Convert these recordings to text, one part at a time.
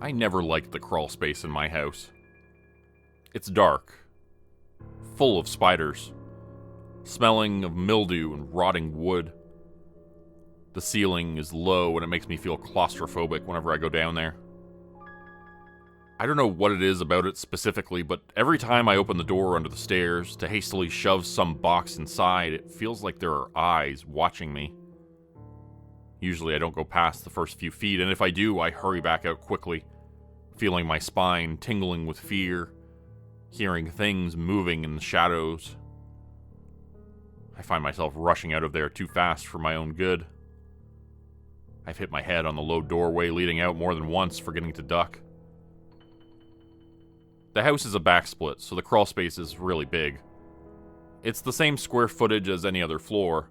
I never liked the crawl space in my house. It's dark, full of spiders, smelling of mildew and rotting wood. The ceiling is low and it makes me feel claustrophobic whenever I go down there. I don't know what it is about it specifically, but every time I open the door under the stairs to hastily shove some box inside, it feels like there are eyes watching me. Usually I don't go past the first few feet, and if I do, I hurry back out quickly, feeling my spine tingling with fear, hearing things moving in the shadows. I find myself rushing out of there too fast for my own good. I've hit my head on the low doorway leading out more than once, forgetting to duck. The house is a backsplit, so the crawl space is really big. It's the same square footage as any other floor.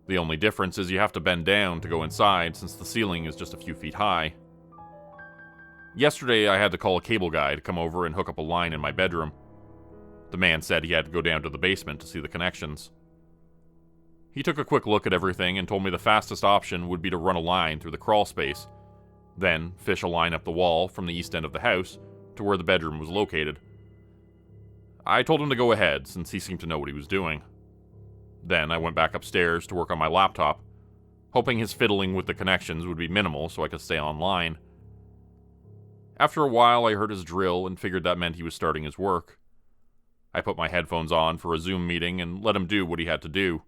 The only difference is you have to bend down to go inside, since the ceiling is just a few feet high. Yesterday, I had to call a cable guy to come over and hook up a line in my bedroom. The man said he had to go down to the basement to see the connections. He took a quick look at everything and told me the fastest option would be to run a line through the crawl space, then fish a line up the wall from the east end of the house to where the bedroom was located. I told him to go ahead, since he seemed to know what he was doing. Then I went back upstairs to work on my laptop, hoping his fiddling with the connections would be minimal so I could stay online. After a while, I heard his drill and figured that meant he was starting his work. I put my headphones on for a Zoom meeting and let him do what he had to do.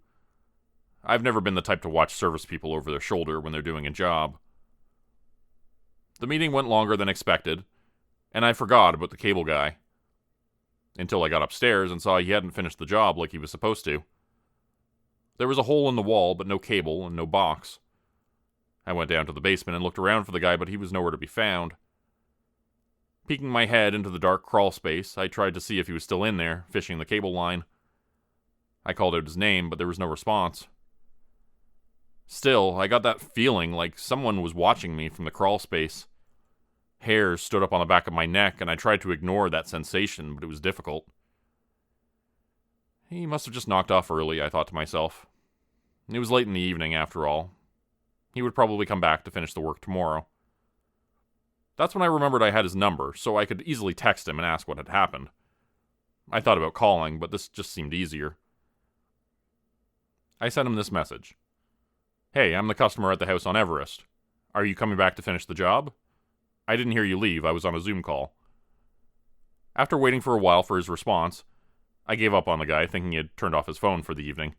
I've never been the type to watch service people over their shoulder when they're doing a job. The meeting went longer than expected, and I forgot about the cable guy. Until I got upstairs and saw he hadn't finished the job like he was supposed to. There was a hole in the wall, but no cable and no box. I went down to the basement and looked around for the guy, but he was nowhere to be found. Peeking my head into the dark crawl space, I tried to see if he was still in there, fishing the cable line. I called out his name, but there was no response. Still, I got that feeling like someone was watching me from the crawl space. Hairs stood up on the back of my neck, and I tried to ignore that sensation, but it was difficult. He must have just knocked off early, I thought to myself. It was late in the evening, after all. He would probably come back to finish the work tomorrow. That's when I remembered I had his number, so I could easily text him and ask what had happened. I thought about calling, but this just seemed easier. I sent him this message. Hey, I'm the customer at the house on Everest. Are you coming back to finish the job? I didn't hear you leave, I was on a Zoom call. After waiting for a while for his response, I gave up on the guy, thinking he had turned off his phone for the evening.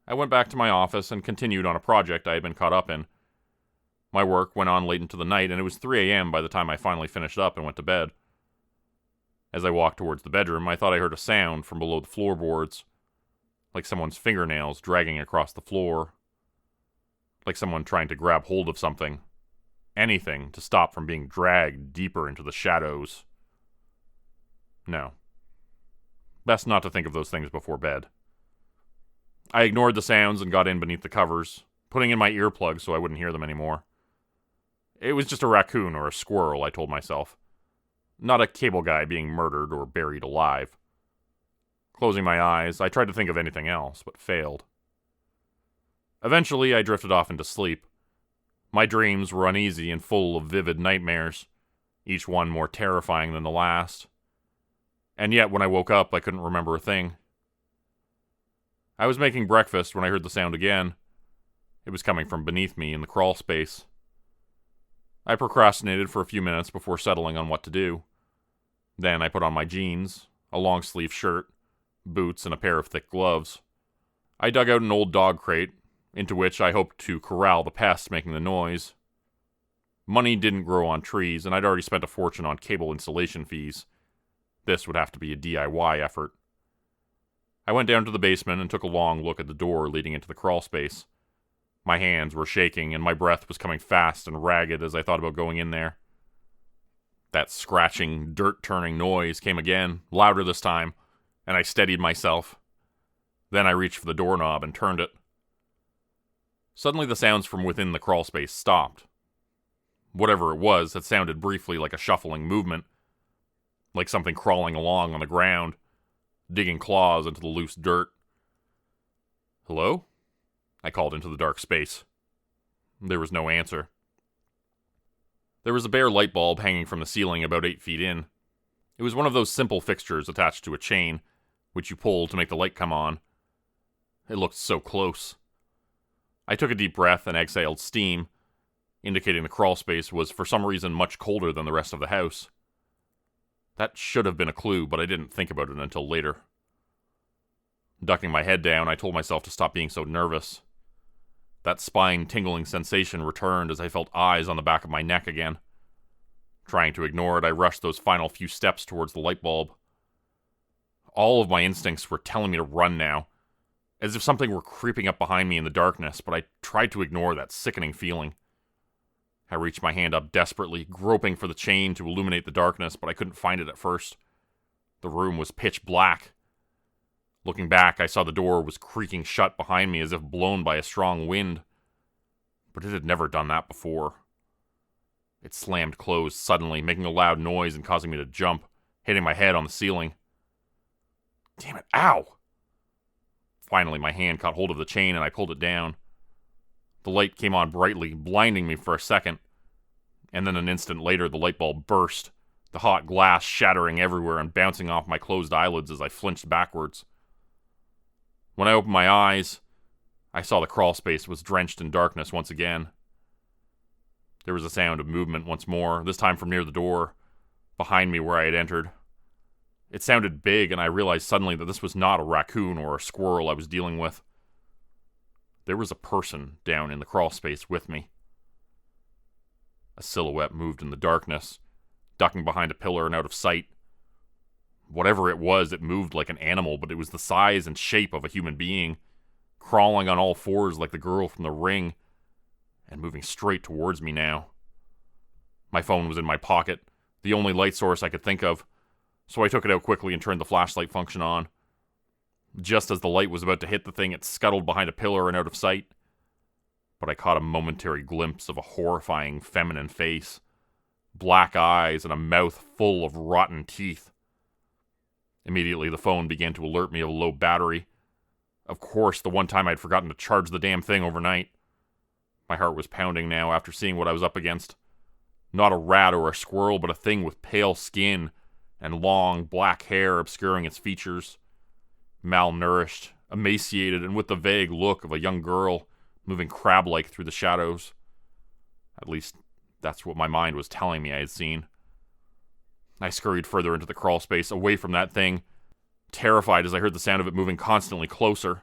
I went back to my office and continued on a project I had been caught up in. My work went on late into the night, and it was 3 a.m. by the time I finally finished up and went to bed. As I walked towards the bedroom, I thought I heard a sound from below the floorboards, like someone's fingernails dragging across the floor, like someone trying to grab hold of something, anything to stop from being dragged deeper into the shadows. No. Best not to think of those things before bed. I ignored the sounds and got in beneath the covers, putting in my earplugs so I wouldn't hear them anymore. It was just a raccoon or a squirrel, I told myself. Not a cable guy being murdered or buried alive. Closing my eyes, I tried to think of anything else, but failed. Eventually, I drifted off into sleep. My dreams were uneasy and full of vivid nightmares, each one more terrifying than the last. And yet, when I woke up, I couldn't remember a thing. I was making breakfast when I heard the sound again. It was coming from beneath me in the crawl space. I procrastinated for a few minutes before settling on what to do. Then I put on my jeans, a long-sleeve shirt, boots, and a pair of thick gloves. I dug out an old dog crate, into which I hoped to corral the pests making the noise. Money didn't grow on trees, and I'd already spent a fortune on cable installation fees. This would have to be a DIY effort. I went down to the basement and took a long look at the door leading into the crawl space. My hands were shaking, and my breath was coming fast and ragged as I thought about going in there. That scratching, dirt-turning noise came again, louder this time, and I steadied myself. Then I reached for the doorknob and turned it. Suddenly the sounds from within the crawl space stopped. Whatever it was, it sounded briefly like a shuffling movement, like something crawling along on the ground, digging claws into the loose dirt. Hello? I called into the dark space. There was no answer. There was a bare light bulb hanging from the ceiling about 8 feet in. It was one of those simple fixtures attached to a chain, which you pull to make the light come on. It looked so close. I took a deep breath and exhaled steam, indicating the crawlspace was for some reason much colder than the rest of the house. That should have been a clue, but I didn't think about it until later. Ducking my head down, I told myself to stop being so nervous. That spine-tingling sensation returned as I felt eyes on the back of my neck again. Trying to ignore it, I rushed those final few steps towards the light bulb. All of my instincts were telling me to run now, as if something were creeping up behind me in the darkness, but I tried to ignore that sickening feeling. I reached my hand up desperately, groping for the chain to illuminate the darkness, but I couldn't find it at first. The room was pitch black. Looking back, I saw the door was creaking shut behind me as if blown by a strong wind, but it had never done that before. It slammed closed suddenly, making a loud noise and causing me to jump, hitting my head on the ceiling. Damn it, ow! Finally, my hand caught hold of the chain and I pulled it down. The light came on brightly, blinding me for a second, and then an instant later the light bulb burst, the hot glass shattering everywhere and bouncing off my closed eyelids as I flinched backwards. When I opened my eyes, I saw the crawlspace was drenched in darkness once again. There was a sound of movement once more, this time from near the door, behind me where I had entered. It sounded big, and I realized suddenly that this was not a raccoon or a squirrel I was dealing with. There was a person down in the crawlspace with me. A silhouette moved in the darkness, ducking behind a pillar and out of sight. Whatever it was, it moved like an animal, but it was the size and shape of a human being, crawling on all fours like the girl from The Ring, and moving straight towards me now. My phone was in my pocket, the only light source I could think of, so I took it out quickly and turned the flashlight function on. Just as the light was about to hit the thing, it scuttled behind a pillar and out of sight. But I caught a momentary glimpse of a horrifying feminine face, black eyes, and a mouth full of rotten teeth. Immediately, the phone began to alert me of a low battery. Of course, the one time I'd forgotten to charge the damn thing overnight. My heart was pounding now after seeing what I was up against. Not a rat or a squirrel, but a thing with pale skin and long, black hair obscuring its features. Malnourished, emaciated, and with the vague look of a young girl moving crab-like through the shadows. At least, that's what my mind was telling me I had seen. I scurried further into the crawlspace, away from that thing, terrified as I heard the sound of it moving constantly closer.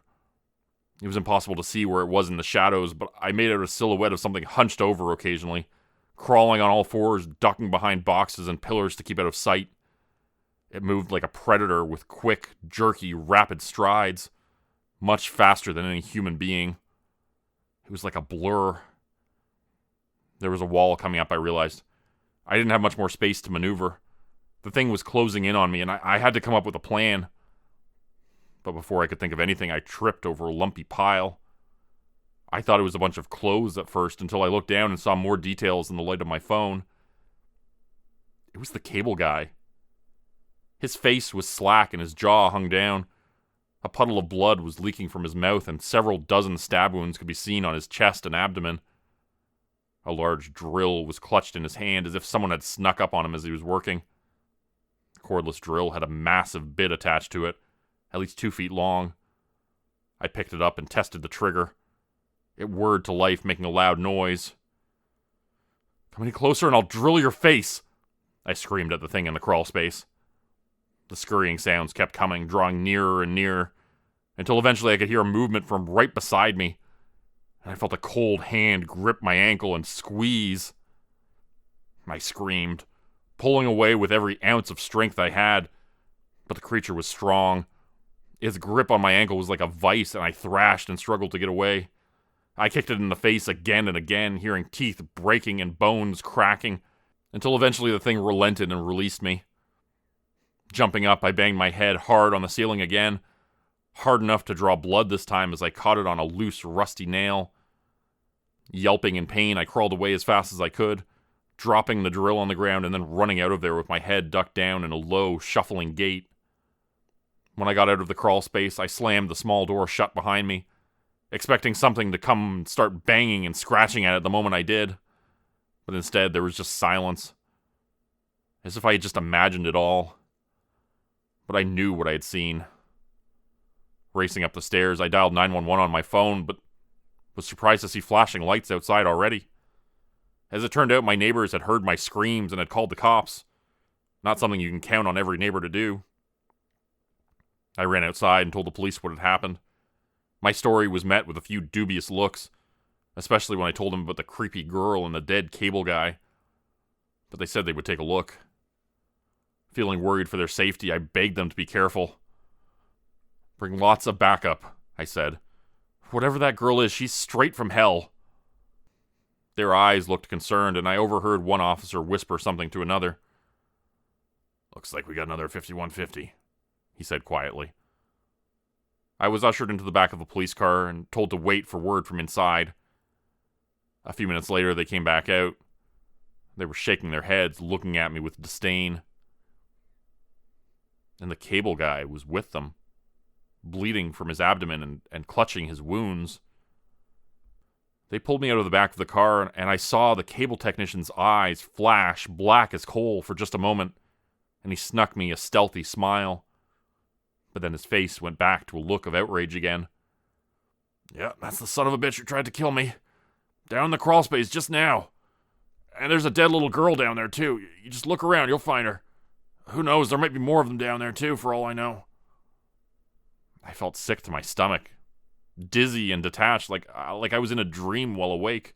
It was impossible to see where it was in the shadows, but I made out a silhouette of something hunched over occasionally, crawling on all fours, ducking behind boxes and pillars to keep out of sight. It moved like a predator with quick, jerky, rapid strides, much faster than any human being. It was like a blur. There was a wall coming up, I realized. I didn't have much more space to maneuver. The thing was closing in on me, and I had to come up with a plan. But before I could think of anything, I tripped over a lumpy pile. I thought it was a bunch of clothes at first, until I looked down and saw more details in the light of my phone. It was the cable guy. His face was slack and his jaw hung down. A puddle of blood was leaking from his mouth, and several dozen stab wounds could be seen on his chest and abdomen. A large drill was clutched in his hand, as if someone had snuck up on him as he was working. The cordless drill had a massive bit attached to it, at least 2 feet long. I picked it up and tested the trigger. It whirred to life, making a loud noise. "Come any closer and I'll drill your face!" I screamed at the thing in the crawlspace. The scurrying sounds kept coming, drawing nearer and nearer, until eventually I could hear a movement from right beside me, and I felt a cold hand grip my ankle and squeeze. I screamed, pulling away with every ounce of strength I had, but the creature was strong. Its grip on my ankle was like a vice, and I thrashed and struggled to get away. I kicked it in the face again and again, hearing teeth breaking and bones cracking, until eventually the thing relented and released me. Jumping up, I banged my head hard on the ceiling again, hard enough to draw blood this time as I caught it on a loose, rusty nail. Yelping in pain, I crawled away as fast as I could, dropping the drill on the ground and then running out of there with my head ducked down in a low, shuffling gait. When I got out of the crawl space, I slammed the small door shut behind me, expecting something to come and start banging and scratching at it the moment I did. But instead, there was just silence, as if I had just imagined it all. But I knew what I had seen. Racing up the stairs, I dialed 911 on my phone, but was surprised to see flashing lights outside already. As it turned out, my neighbors had heard my screams and had called the cops. Not something you can count on every neighbor to do. I ran outside and told the police what had happened. My story was met with a few dubious looks, especially when I told them about the creepy girl and the dead cable guy. But they said they would take a look. Feeling worried for their safety, I begged them to be careful. "Bring lots of backup," I said. "Whatever that girl is, she's straight from hell." Their eyes looked concerned, and I overheard one officer whisper something to another. "Looks like we got another 5150, he said quietly. I was ushered into the back of the police car and told to wait for word from inside. A few minutes later, they came back out. They were shaking their heads, looking at me with disdain. And the cable guy was with them, bleeding from his abdomen and clutching his wounds. They pulled me out of the back of the car, and I saw the cable technician's eyes flash black as coal for just a moment, and he snuck me a stealthy smile. But then his face went back to a look of outrage again. "Yeah, that's the son of a bitch who tried to kill me. Down in the Crawlspace just now. And there's a dead little girl down there, too. You just look around, you'll find her. Who knows, there might be more of them down there, too, for all I know." I felt sick to my stomach, dizzy and detached, like I was in a dream while awake.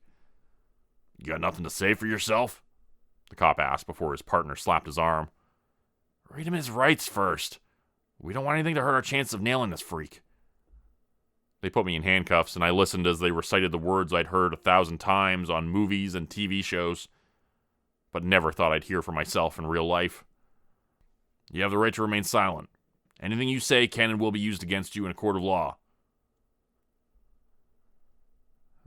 "You got nothing to say for yourself?" the cop asked before his partner slapped his arm. "Read him his rights first. We don't want anything to hurt our chance of nailing this freak." They put me in handcuffs, and I listened as they recited the words I'd heard 1,000 times on movies and TV shows, but never thought I'd hear for myself in real life. "You have the right to remain silent. Anything you say can and will be used against you in a court of law."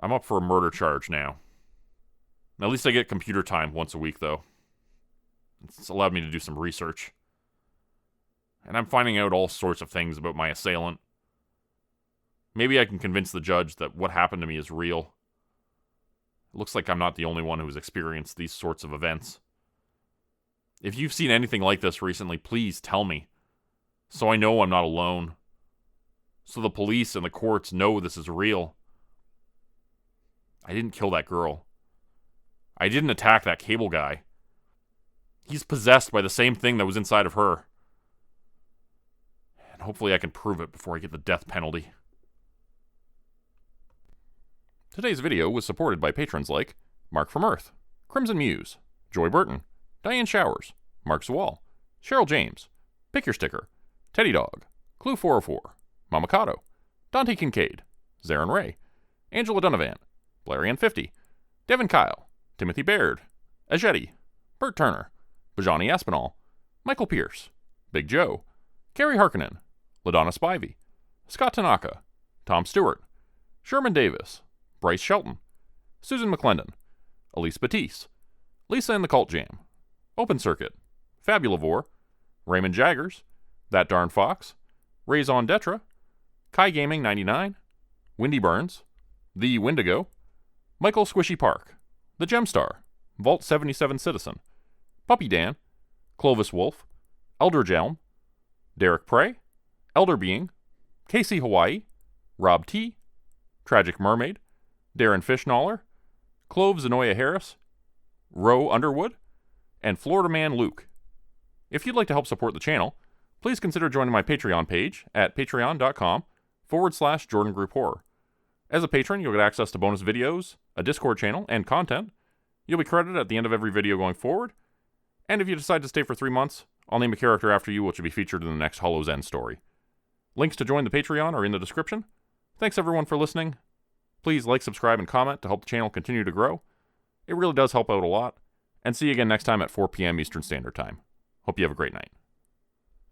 I'm up for a murder charge now. At least I get computer time once a week, though. It's allowed me to do some research. And I'm finding out all sorts of things about my assailant. Maybe I can convince the judge that what happened to me is real. It looks like I'm not the only one who's experienced these sorts of events. If you've seen anything like this recently, please tell me, so I know I'm not alone. So the police and the courts know this is real. I didn't kill that girl. I didn't attack that cable guy. He's possessed by the same thing that was inside of her. And hopefully I can prove it before I get the death penalty. Today's video was supported by patrons like Mark from Earth, Crimson Muse, Joy Burton, Diane Showers, Mark Zawal, Cheryl James, Pick Your Sticker, Teddy Dog, Clue 404, Mamakato, Dante Kincaid, Zarin Ray, Angela Donovan, Blarian 50, Devin Kyle, Timothy Baird, Ajetti, Bert Turner, Bajani Aspinall, Michael Pierce, Big Joe, Carrie Harkonnen, LaDonna Spivey, Scott Tanaka, Tom Stewart, Sherman Davis, Bryce Shelton, Susan McClendon, Elise Batiste, Lisa and the Cult Jam, Open Circuit, Fabulavore, Raymond Jaggers, That Darn Fox, Raison Detra, Kai Gaming 99, Windy Burns, The Wendigo, Michael Squishy Park, The Gemstar, Vault 77 Citizen, Puppy Dan, Clovis Wolf, Eldridge Elm, Derek Prey, Elder Being, Casey Hawaii, Rob T, Tragic Mermaid, Darren Fishnaller, Clove Zenoya Harris, Roe Underwood, and Florida Man Luke. If you'd like to help support the channel, please consider joining my Patreon page at patreon.com/Jordan Group Horror. As a patron, you'll get access to bonus videos, a Discord channel, and content. You'll be credited at the end of every video going forward. And if you decide to stay for 3 months, I'll name a character after you which will be featured in the next Hollow's End story. Links to join the Patreon are in the description. Thanks everyone for listening. Please like, subscribe, and comment to help the channel continue to grow. It really does help out a lot. And see you again next time at 4 p.m. Eastern Standard Time. Hope you have a great night.